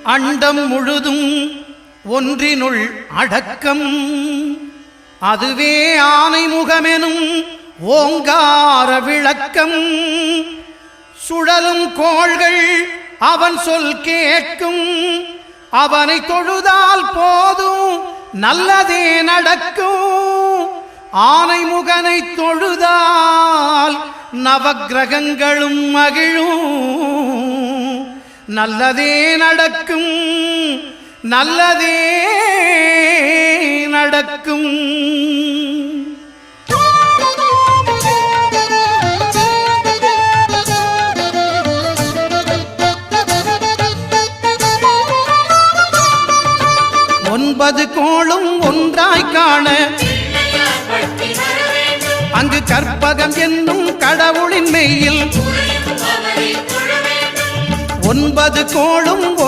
அண்டம் முழுதும் ஒன்றினுள் அடக்கம். அதுவே ஆனை முகமெனும் ஓங்கார விளக்கம். சுழலும் கோள்கள் அவன் சொல் கேட்கும். அவனை தொழுதால் போதும் நல்லதே நடக்கும். ஆனை முகனை தொழுதால் நவக்கிரகங்களும் மகிழும். நல்லதே நடக்கும், நல்லதே நடக்கும். ஒன்பது கோளும் ஒன்றாய் காண அங்கு கற்பகம் என்னும் கடவுளின் மெய்யில் 9 கோளும்